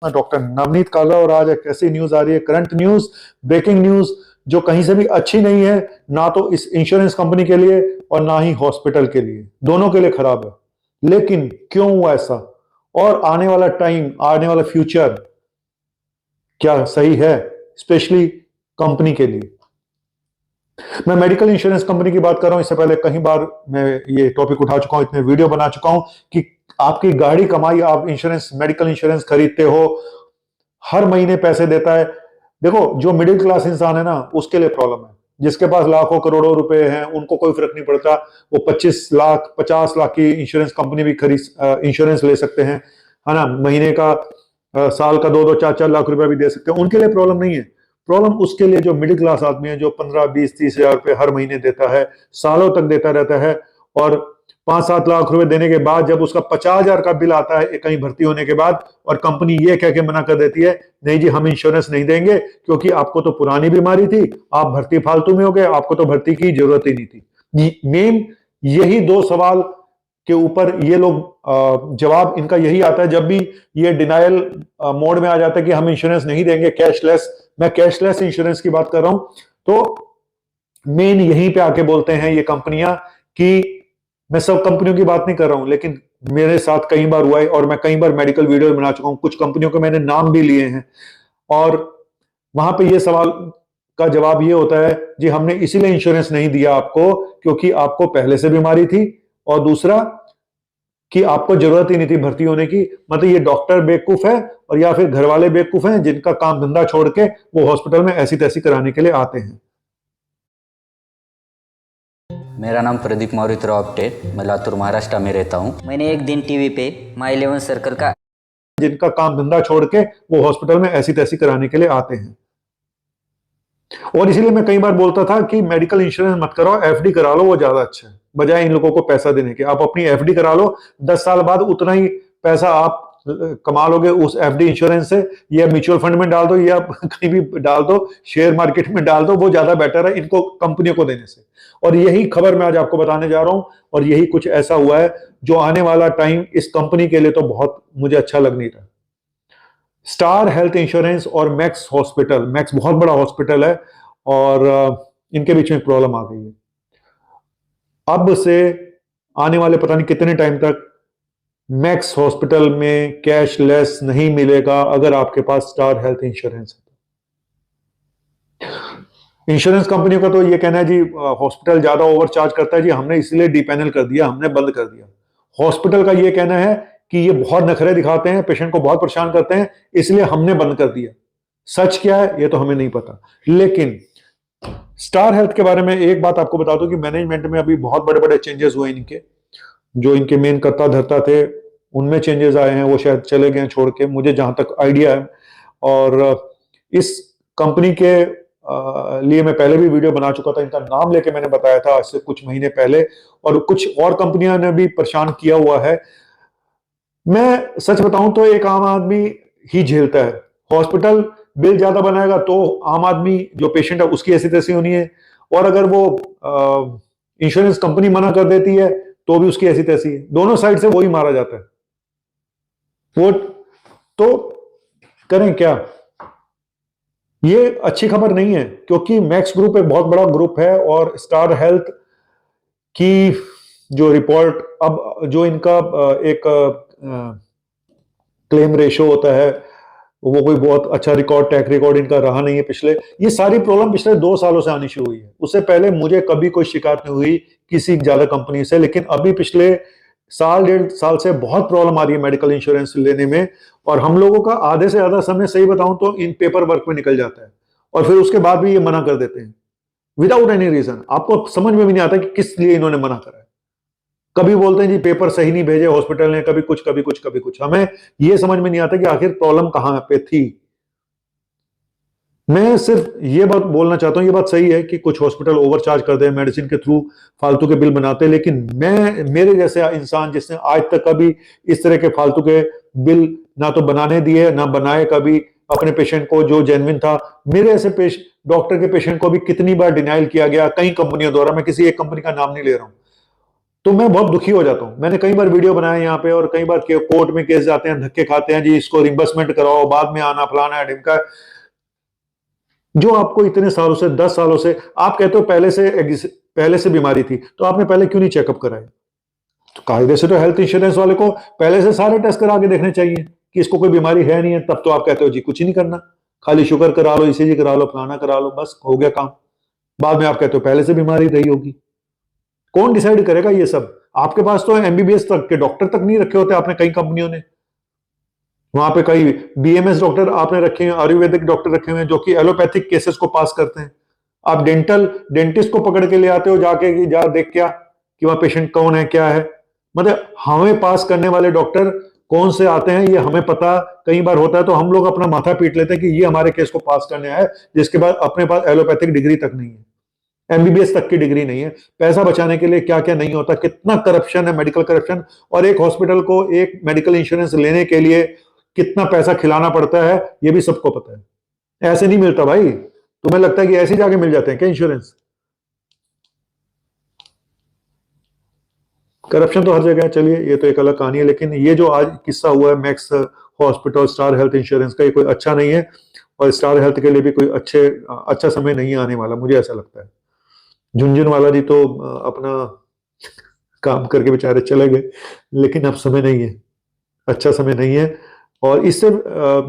मैं डॉक्टर नवनीत काला और आज एक ऐसी न्यूज आ रही है, करंट न्यूज, ब्रेकिंग न्यूज, जो कहीं से भी अच्छी नहीं है, ना तो इस इंश्योरेंस कंपनी के लिए और ना ही हॉस्पिटल के लिए, दोनों के लिए खराब है। लेकिन क्यों हुआ ऐसा, और आने वाला टाइम, आने वाला फ्यूचर क्या सही है, स्पेशली कंपनी के लिए। मैं मेडिकल इंश्योरेंस कंपनी की बात कर रहा हूं। इससे पहले कई बार मैं ये टॉपिक उठा चुका हूं, इतने वीडियो बना चुका हूं कि आपकी गाड़ी कमाई, आप इंश्योरेंस, मेडिकल इंश्योरेंस खरीदते हो, हर महीने पैसे देता है। देखो, जो मिडिल क्लास इंसान है ना, उसके लिए प्रॉब्लम है। जिसके पास लाखों करोड़ों रुपए हैं, उनको कोई फर्क नहीं पड़ता। वो 25 लाख 50 लाख की इंश्योरेंस कंपनी भी खरीद, इंश्योरेंस ले सकते हैं, है ना। महीने का, साल का 2-2 4-4 लाख रुपया भी दे सकते हैं। उनके लिए प्रॉब्लम नहीं है। प्रॉब्लम उसके लिए जो मिडिल क्लास आदमी है, जो 15-20-30 हजार रुपए हर महीने देता है, सालों तक देता रहता है, और 5-7 लाख रुपए देने के बाद जब उसका 50 हजार का बिल आता है कहीं भर्ती होने के बाद, और कंपनी ये कह के मना कर देती है, नहीं जी हम इंश्योरेंस नहीं देंगे, क्योंकि आपको तो पुरानी बीमारी थी, आप भर्ती फालतू में हो गए, आपको तो भर्ती की जरूरत ही नहीं थी। मेन यही दो सवाल के ऊपर ये लोग, जवाब इनका यही आता है जब भी ये डिनायल मोड में आ जाता है कि हम इंश्योरेंस नहीं देंगे, कैशलेस। मैं कैशलेस इंश्योरेंस की बात कर रहा हूं। तो मेन यहीं पे आके बोलते हैं ये कंपनियां कि, मैं सब कंपनियों की बात नहीं कर रहा हूं, लेकिन मेरे साथ कई बार हुआ है, और मैं कई बार मेडिकल वीडियो बना चुका हूं, कुछ कंपनियों के मैंने नाम भी लिए हैं, और वहां पे ये सवाल का जवाब ये होता है, जी हमने इसीलिए इंश्योरेंस नहीं दिया आपको क्योंकि आपको पहले से बीमारी थी, और दूसरा कि आपको जरूरत ही नहीं थी भर्ती होने की। मतलब ये डॉक्टर बेवकूफ है, और या फिर घर वाले बेवकूफ हैं, जिनका काम धंधा छोड़ के वो हॉस्पिटल में ऐसी तैसी कराने के लिए आते हैं। मेरा नाम प्रदीप मारुति रावटे, मैं लातूर महाराष्ट्र में रहता हूँ। मैंने एक दिन टीवी पे माई 11 सर्कल का, जिनका काम धंधा छोड़ के वो हॉस्पिटल में ऐसी तैसी कराने के लिए आते हैं। और इसीलिए मैं कई बार बोलता था कि मेडिकल इंश्योरेंस मत कराओ, एफडी करा लो, वो ज्यादा अच्छा है, बजाय इन लोगों को पैसा देने के। आप अपनी एफडी करा लो, 10 साल बाद उतना ही पैसा आप कमा लोगे उस एफडी इंश्योरेंस से, या म्यूचुअल फंड में डाल दो, या कहीं भी डाल दो, शेयर मार्केट में डाल दो, वो ज्यादा बेटर है इनको कंपनियों को देने से। और यही खबर मैं आज आपको बताने जा रहा हूं, और यही कुछ ऐसा हुआ है जो आने वाला टाइम इस कंपनी के लिए तो बहुत मुझे अच्छा लग नहीं रहा। स्टार हेल्थ इंश्योरेंस और मैक्स हॉस्पिटल, मैक्स बहुत बड़ा हॉस्पिटल है, और इनके बीच में प्रॉब्लम आ गई है। अब से आने वाले पता नहीं कितने टाइम तक मैक्स हॉस्पिटल में कैशलेस नहीं मिलेगा अगर आपके पास स्टार हेल्थ इंश्योरेंस है। इंश्योरेंस कंपनियों का तो ये कहना है जी हॉस्पिटल ज्यादा ओवरचार्ज करता है, जी हमने इसलिए डीपैनल कर दिया, हमने बंद कर दिया। हॉस्पिटल का ये कहना है कि ये बहुत नखरे दिखाते हैं, पेशेंट को बहुत परेशान करते हैं, इसलिए हमने बंद कर दिया। सच क्या है ये तो हमें नहीं पता। लेकिन स्टार हेल्थ के बारे में एक बात आपको बता दूं कि मैनेजमेंट में अभी बहुत बड़े बड़े चेंजेस हुए इनके। जो इनके मेन कर्ता धर्ता थे, उनमें चेंजेस आए हैं, वो शायद चले गए छोड़ के, मुझे जहां तक आइडिया है। और इस कंपनी के लिए मैं पहले भी वीडियो बना चुका था, इनका नाम लेके मैंने बताया था आज से कुछ महीने पहले, और कुछ और कंपनियों ने भी परेशान किया हुआ है। मैं सच बताऊं तो एक आम आदमी ही झेलता है। हॉस्पिटल बिल ज्यादा बनाएगा तो आम आदमी जो पेशेंट है उसकी ऐसी तैसी होनी है, और अगर वो इंश्योरेंस कंपनी मना कर देती है तो भी उसकी ऐसी तैसी है। दोनों साइड से वही मारा जाता है। वो तो करें क्या, ये अच्छी खबर नहीं है, क्योंकि मैक्स ग्रुप एक बहुत बड़ा ग्रुप है, और स्टार हेल्थ की जो रिपोर्ट, अब जो इनका एक क्लेम रेशो होता है, वो कोई बहुत अच्छा रिकॉर्ड, टैक रिकॉर्ड इनका रहा नहीं है पिछले। ये सारी प्रॉब्लम पिछले 2 सालों से आनी शुरू हुई है। उससे पहले मुझे कभी कोई शिकायत नहीं हुई किसी ज्यादा कंपनी से, लेकिन अभी पिछले साल 1.5 साल से बहुत प्रॉब्लम आ रही है मेडिकल इंश्योरेंस लेने में। और हम लोगों का आधे से ज्यादा समय, सही बताऊं तो, इन पेपर वर्क में निकल जाता है, और फिर उसके बाद भी ये मना कर देते हैं विदाउट एनी रीजन। आपको समझ में भी नहीं आता कि किस लिए इन्होंने मना करा है। कभी बोलते हैं जी पेपर सही नहीं भेजे हॉस्पिटल ने, कभी कुछ कभी कुछ कभी कुछ। हमें यह समझ में नहीं आता कि आखिर प्रॉब्लम कहां पे थी। मैं सिर्फ ये बात बोलना चाहता हूं, ये बात सही है कि कुछ हॉस्पिटल ओवरचार्ज करते हैं, मेडिसिन के थ्रू फालतू के बिल बनाते हैं, लेकिन मेरे जैसे इंसान जिसने आज तक कभी इस तरह के फालतू के बिल ना तो बनाने दिए, ना बनाए कभी अपने पेशेंट को जो जेन्युइन था। मेरे ऐसे डॉक्टर के पेशेंट को भी कितनी बार डिनाइल किया गया कई कंपनियों द्वारा, मैं किसी एक कंपनी का नाम नहीं ले रहा हूं। तो मैं बहुत दुखी हो जाता हूं। मैंने कई बार वीडियो बनाया यहाँ पे, और कई बार कोर्ट में केस जाते हैं, धक्के खाते हैं, जी इसको रिम्बर्समेंट कराओ, बाद में आना, फलाना है, ढिमका है। जो आपको इतने सालों से, 10 सालों से, आप कहते हो पहले से बीमारी थी, तो आपने पहले क्यों नहीं चेकअप कराया? तो कायदे से तो हेल्थ इंश्योरेंस वाले को पहले से सारे टेस्ट करा के देखने चाहिए कि इसको कोई बीमारी है नहीं है। तब तो आप कहते हो जी कुछ ही नहीं करना, खाली शुगर करा लो, ईसीजी करा लो, फलाना करा लो, बस हो गया काम। बाद में आप कहते हो पहले से बीमारी रही होगी। कौन डिसाइड करेगा ये सब? आपके पास तो एमबीबीएस तक के डॉक्टर तक नहीं रखे होते आपने, कई कंपनियों ने। वहां पे कई बीएमएस डॉक्टर आपने रखे हैं, आयुर्वेदिक डॉक्टर रखे हुए हैं, जो कि एलोपैथिक केसेस को पास करते हैं। आप डेंटिस्ट को पकड़ के ले आते हो जाके कि जा देख क्या कि वहां पेशेंट कौन है, क्या है। मतलब हमें पास करने वाले डॉक्टर कौन से आते हैं ये हमें पता कई बार होता है, तो हम लोग अपना माथा पीट लेते हैं कि ये हमारे केस को पास करने आए, जिसके बाद अपने पास एलोपैथिक डिग्री तक नहीं है, एमबीबीएस तक की डिग्री नहीं है। पैसा बचाने के लिए क्या क्या नहीं होता, कितना करप्शन है, मेडिकल करप्शन। और एक हॉस्पिटल को एक मेडिकल इंश्योरेंस लेने के लिए कितना पैसा खिलाना पड़ता है, ये भी सबको पता है। ऐसे नहीं मिलता भाई। तुम्हें लगता है कि ऐसी जाके मिल जाते हैं क्या इंश्योरेंस? करप्शन तो हर जगह है। चलिए ये तो एक अलग कहानी है, लेकिन ये जो आज किस्सा हुआ है max hospital star health insurance का, ये कोई अच्छा नहीं है, और स्टार हेल्थ के लिए भी कोई अच्छा समय नहीं आने वाला, मुझे ऐसा लगता है। झुंझुनवाला जी तो अपना काम करके बेचारे चले गए, लेकिन अब समय नहीं है, अच्छा समय नहीं है। और इससे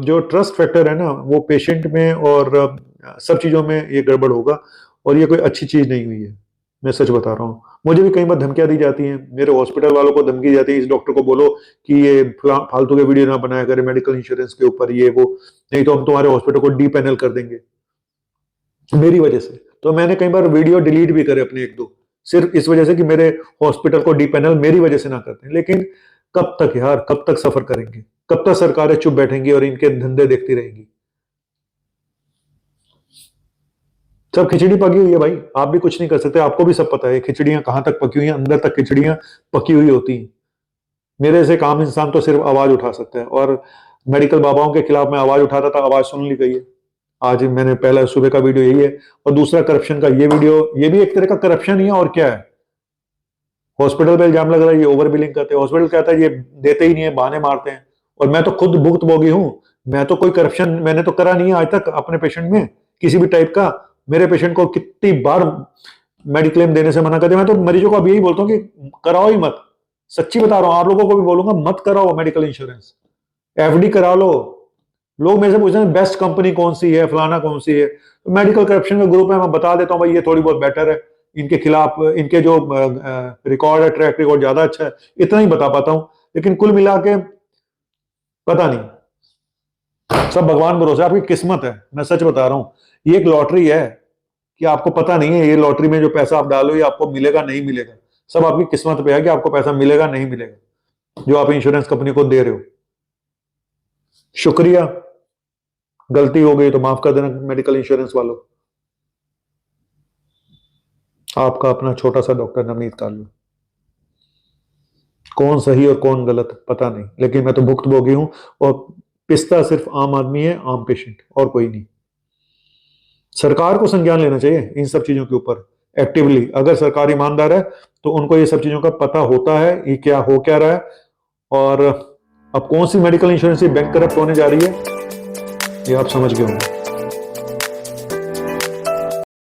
जो ट्रस्ट फैक्टर है ना, वो पेशेंट में और सब चीजों में ये गड़बड़ होगा, और ये कोई अच्छी चीज नहीं हुई है। मैं सच बता रहा हूँ, मुझे भी कई बार धमकियां दी जाती हैं, मेरे हॉस्पिटल वालों को धमकी दी जाती है, इस डॉक्टर को बोलो कि ये फालतू के वीडियो ना बनाया करे मेडिकल इंश्योरेंस के ऊपर, ये वो, नहीं तो हम तुम्हारे हॉस्पिटल को डी पैनल कर देंगे मेरी वजह से। तो मैंने कई बार वीडियो डिलीट भी करे अपने एक दो, सिर्फ इस वजह से कि मेरे हॉस्पिटल को डी पैनल मेरी वजह से ना करते हैं। लेकिन कब तक यार, कब तक सफर करेंगे? कब तक सरकारें चुप बैठेंगी और इनके धंधे देखती रहेंगी? सब खिचड़ी पकी हुई है भाई, आप भी कुछ नहीं कर सकते। आपको भी सब पता है खिचड़ियां कहां तक पकी हुई हैं, अंदर तक खिचड़ियां पकी हुई होती हैं। मेरे से काम इंसान तो सिर्फ आवाज उठा सकता है, और मेडिकल बाबाओं के खिलाफ मैं आवाज उठाता था, आवाज सुन ली गई है। आज मैंने पहला सुबह का वीडियो यही है, और दूसरा करप्शन का ये वीडियो, ये भी एक तरह का करप्शन ही है, और क्या है। हॉस्पिटल पे इल्जाम लग रहा है ये ओवर बिलिंग करते हैं, हॉस्पिटल कहता है ये देते ही नहीं है, बहाने मारते हैं। और मैं तो खुद भुक्तभोगी हूं, मैं तो कोई करप्शन मैंने तो करा नहीं है आज तक अपने पेशेंट में किसी भी टाइप का। मेरे पेशेंट को कितनी बार मेडिक्लेम देने से मना कर दिया। मैं तो मरीजों को अब यही बोलता हूँ कि कराओ ही मत, सच्ची बता रहा हूं, आप लोगों को भी बोलूंगा, मत कराओ मेडिकल इंश्योरेंस, एफडी करा लो। लोग मेरे से पूछते हैं बेस्ट कंपनी कौन सी है, फलाना कौन सी है। तो मेडिकल करप्शन का ग्रुप है, मैं बता देता हूँ भाई ये थोड़ी बहुत बेटर है, इनके खिलाफ इनके जो रिकॉर्ड है, ट्रैक रिकॉर्ड ज्यादा अच्छा है, इतना ही बता पाता हूं। लेकिन कुल मिला के पता नहीं, सब भगवान भरोसे, आपकी किस्मत है। मैं सच बता रहा हूं, ये एक लॉटरी है कि आपको पता नहीं है, ये लॉटरी में जो पैसा आप डालो ये आपको मिलेगा नहीं मिलेगा, सब आपकी किस्मत पे है कि आपको पैसा मिलेगा नहीं मिलेगा जो आप इंश्योरेंस कंपनी को दे रहे हो। शुक्रिया, गलती हो गई तो माफ कर देना मेडिकल इंश्योरेंस वालों। आपका अपना छोटा सा डॉक्टर नवनीत कालू, कौन सही और कौन गलत पता नहीं, लेकिन मैं तो भुक्तभोगी हूं, और पिसता सिर्फ आम आदमी है, आम पेशेंट, और कोई नहीं। सरकार को संज्ञान लेना चाहिए इन सब चीजों के ऊपर एक्टिवली। अगर सरकार ईमानदार है तो उनको ये सब चीजों का पता होता है ये क्या हो क्या रहा है। और अब कौन सी मेडिकल इंश्योरेंस बैंक करप्ट होने जा रही है ये आप समझ गए होंगे।